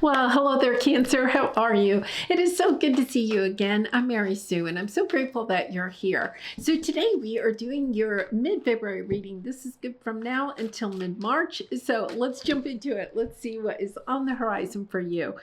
Well, hello there, Cancer. How are you? It is so good to see you again. I'm Mary Sue, and I'm so grateful that you're here. So today we are doing your mid-February reading. This is good from now until mid-March. So let's jump into it. Let's see what is on the horizon for you.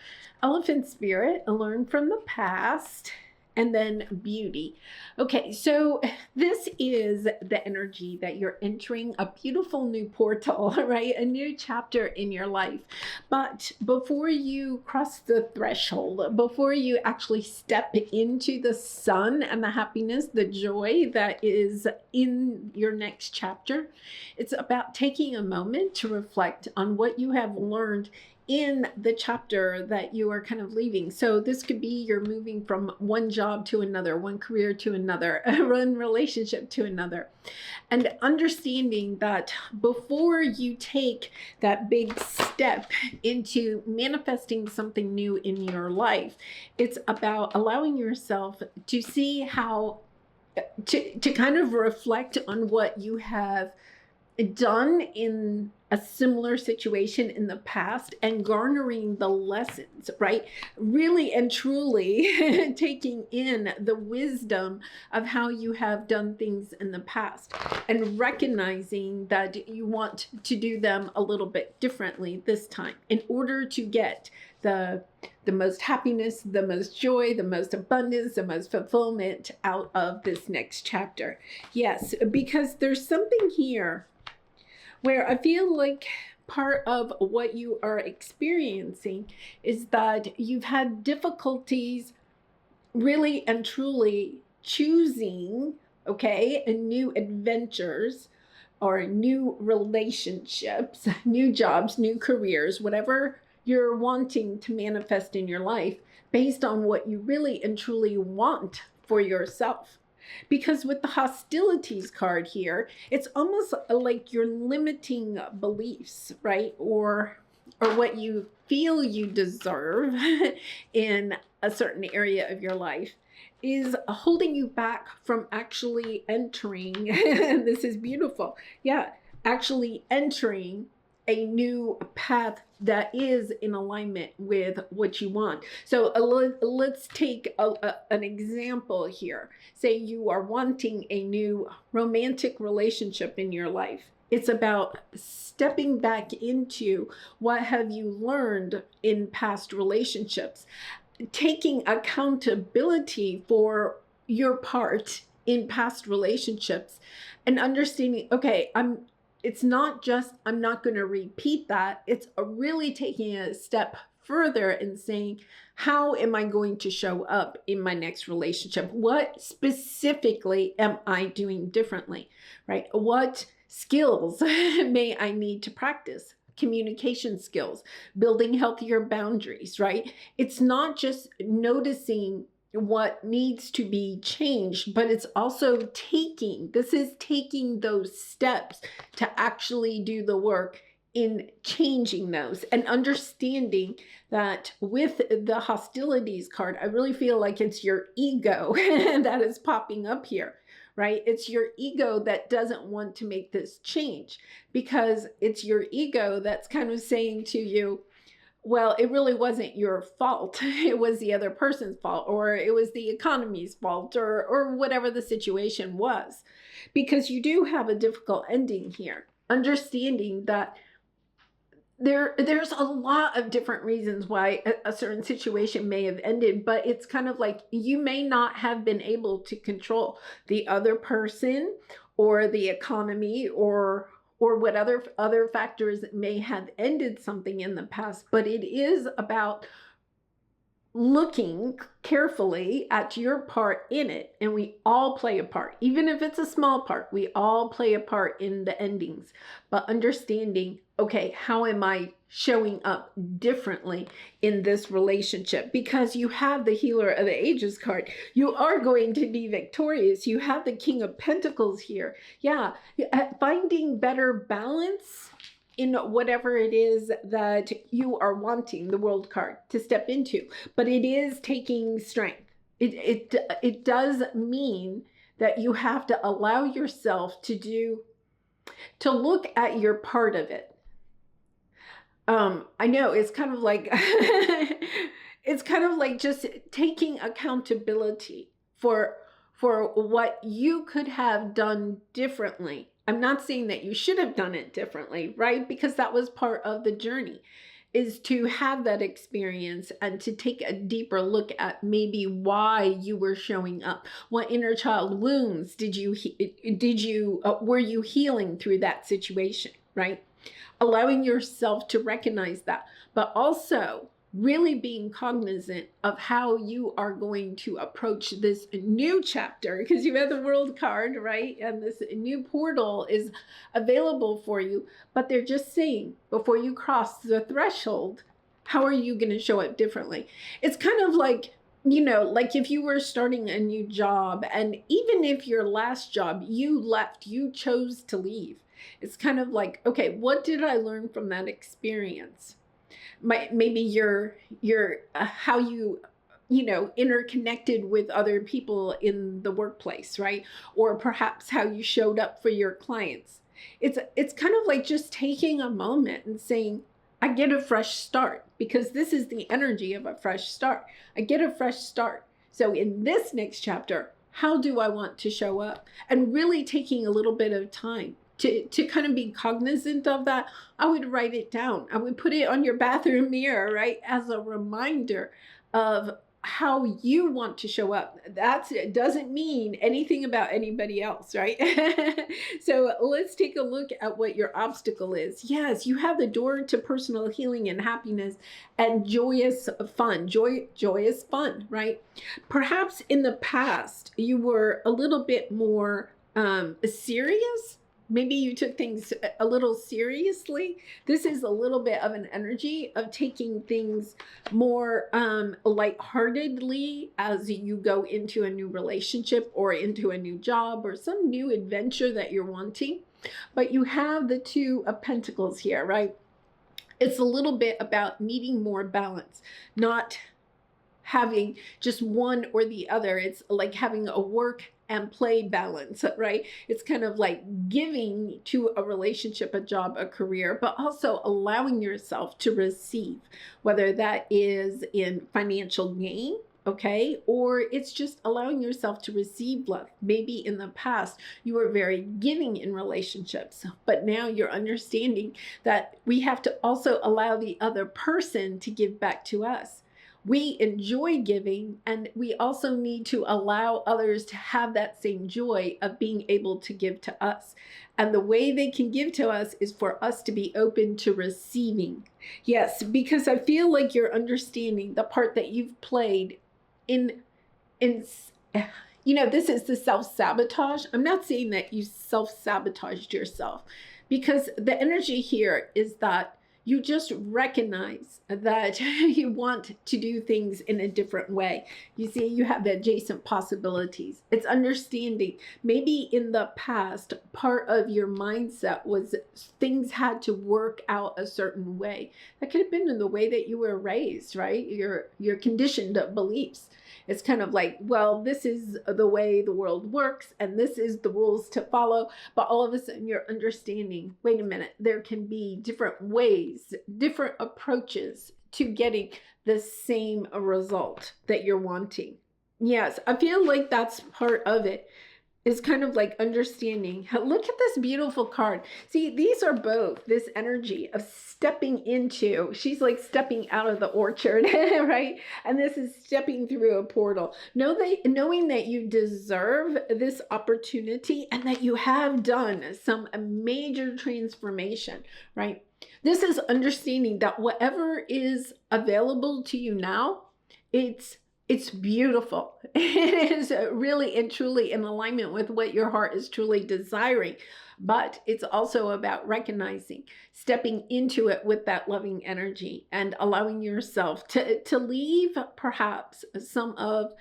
Elephant Spirit, learn from the past. And then beauty. Okay, so this is the energy that you're entering a beautiful new portal, right? A new chapter in your life. But before you cross the threshold, before you actually step into the sun and the happiness, the joy that is in your next chapter, it's about taking a moment to reflect on what you have learned in the chapter that you are kind of leaving. So this could be you're moving from one job to another, one career to another, one relationship to another. And understanding that before you take that big step into manifesting something new in your life, it's about allowing yourself to see how to kind of reflect on what you have done in a similar situation in the past and garnering the lessons, right? Really and truly taking in the wisdom of how you have done things in the past and recognizing that you want to do them a little bit differently this time in order to get the most happiness, the most joy, the most abundance, the most fulfillment out of this next chapter. Yes, because there's something here where I feel like part of what you are experiencing is that you've had difficulties really and truly choosing, okay, new adventures or new relationships, new jobs, new careers, whatever you're wanting to manifest in your life based on what you really and truly want for yourself. Because with the hostilities card here, it's almost like you're limiting beliefs, right? Or what you feel you deserve in a certain area of your life is holding you back from actually entering, and this is beautiful, yeah, actually entering a new path that is in alignment with what you want. So let's take an example here. Say you are wanting a new romantic relationship in your life. It's about stepping back into what have you learned in past relationships, taking accountability for your part in past relationships and understanding, okay, it's not just, I'm not going to repeat that. It's really taking a step further and saying, how am I going to show up in my next relationship? What specifically am I doing differently, right? What skills may I need to practice? Communication skills, building healthier boundaries, right? It's not just noticing what needs to be changed, but it's also taking those steps to actually do the work in changing those and understanding that with the hostilities card, I really feel like it's your ego that is popping up here, right? It's your ego that doesn't want to make this change because it's your ego that's kind of saying to you, well, it really wasn't your fault. It was the other person's fault, or it was the economy's fault, or whatever the situation was. Because you do have a difficult ending here. Understanding that there's a lot of different reasons why a certain situation may have ended, but it's kind of like you may not have been able to control the other person or the economy or what other factors may have ended something in the past, but it is about looking carefully at your part in it. And we all play a part, even if it's a small part, we all play a part in the endings, but understanding, okay, how am I showing up differently in this relationship? Because you have the Healer of the Ages card. You are going to be victorious. You have the King of Pentacles here. Yeah, finding better balance in whatever it is that you are wanting the World card to step into. But it is taking strength. It does mean that you have to allow yourself to look at your part of it. I know it's kind of like it's kind of like just taking accountability for what you could have done differently. I'm not saying that you should have done it differently, right? Because that was part of the journey, is to have that experience and to take a deeper look at maybe why you were showing up. What inner child wounds did you were you healing through that situation, right? Allowing yourself to recognize that, but also really being cognizant of how you are going to approach this new chapter, because you have the world card, right? And this new portal is available for you, but they're just saying, before you cross the threshold, how are you going to show up differently? It's kind of like, like if you were starting a new job, and even if your last job, you left, you chose to leave. It's kind of like, okay, what did I learn from that experience? Maybe your how you interconnected with other people in the workplace, right? Or perhaps how you showed up for your clients. It's kind of like just taking a moment and saying, I get a fresh start, because this is the energy of a fresh start. I get a fresh start. So in this next chapter, how do I want to show up? And really taking a little bit of time to kind of be cognizant of that. I would write it down. I would put it on your bathroom mirror, right? As a reminder of how you want to show up. It doesn't mean anything about anybody else, right? So let's take a look at what your obstacle is. Yes, you have the door to personal healing and happiness and joyous fun, joyous fun, right? Perhaps in the past, you were a little bit more serious. Maybe you took things a little seriously. This is a little bit of an energy of taking things more lightheartedly as you go into a new relationship or into a new job or some new adventure that you're wanting. But you have the Two of Pentacles here, right? It's a little bit about needing more balance, not having just one or the other. It's like having a work and play balance, right? It's kind of like giving to a relationship, a job, a career, but also allowing yourself to receive, whether that is in financial gain, okay, or it's just allowing yourself to receive love. Maybe in the past you were very giving in relationships, but now you're understanding that we have to also allow the other person to give back to us. We enjoy giving, and we also need to allow others to have that same joy of being able to give to us. And the way they can give to us is for us to be open to receiving. Yes, because I feel like you're understanding the part that you've played in this is the self-sabotage. I'm not saying that you self-sabotaged yourself, because the energy here is that you just recognize that you want to do things in a different way. You see, you have the adjacent possibilities. It's understanding maybe in the past, part of your mindset was things had to work out a certain way. That could have been in the way that you were raised, right? Your conditioned beliefs. It's kind of like, well, this is the way the world works and this is the rules to follow. But all of a sudden you're understanding, wait a minute, there can be different ways, different approaches to getting the same result that you're wanting. Yes, I feel like that's part of it. Is kind of like understanding. Look at this beautiful card. See, these are both this energy of stepping into, she's like stepping out of the orchard, right? And this is stepping through a portal. Knowing that you deserve this opportunity and that you have done some major transformation, right? This is understanding that whatever is available to you now, it's beautiful. It is really and truly in alignment with what your heart is truly desiring. But it's also about recognizing, stepping into it with that loving energy and allowing yourself to leave perhaps some of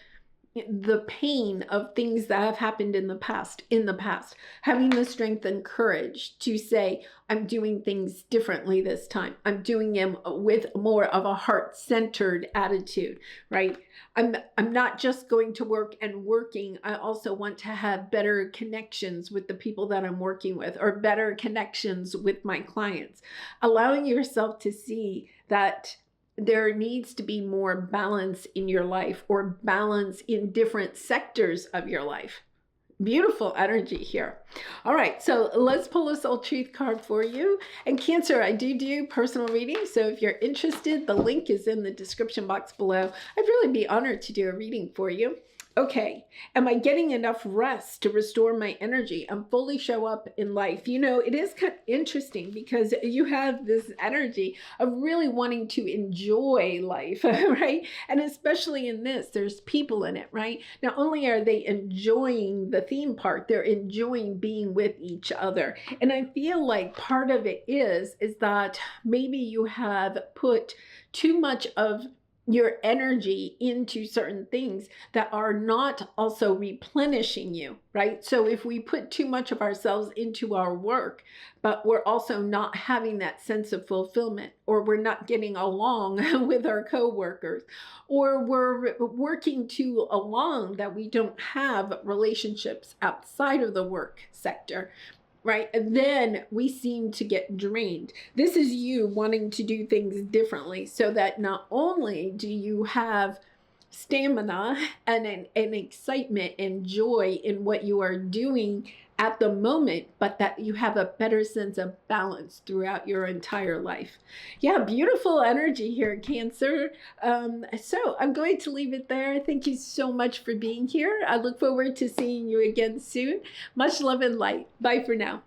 the pain of things that have happened in the past, having the strength and courage to say, I'm doing things differently this time. I'm doing them with more of a heart-centered attitude, right? I'm not just going to work and working. I also want to have better connections with the people that I'm working with, or better connections with my clients. Allowing yourself to see that there needs to be more balance in your life, or balance in different sectors of your life. Beautiful energy here. All right, so let's pull a soul truth card for you. And Cancer, I do personal readings, so if you're interested, the link is in the description box below. I'd really be honored to do a reading for you. Okay, am I getting enough rest to restore my energy and fully show up in life? You know, it is kind of interesting because you have this energy of really wanting to enjoy life, right? And especially in this, there's people in it, right? Not only are they enjoying the theme park, they're enjoying being with each other. And I feel like part of it is that maybe you have put too much of your energy into certain things that are not also replenishing you, right? So if we put too much of ourselves into our work, but we're also not having that sense of fulfillment, or we're not getting along with our coworkers, or we're working too along that we don't have relationships outside of the work sector, right? And then we seem to get drained. This is you wanting to do things differently, so that not only do you have stamina and an excitement and joy in what you are doing at the moment, but that you have a better sense of balance throughout your entire life. Yeah, beautiful energy here, Cancer. So I'm going to leave it there. Thank you so much for being here. I look forward to seeing you again soon. Much love and light. Bye for now.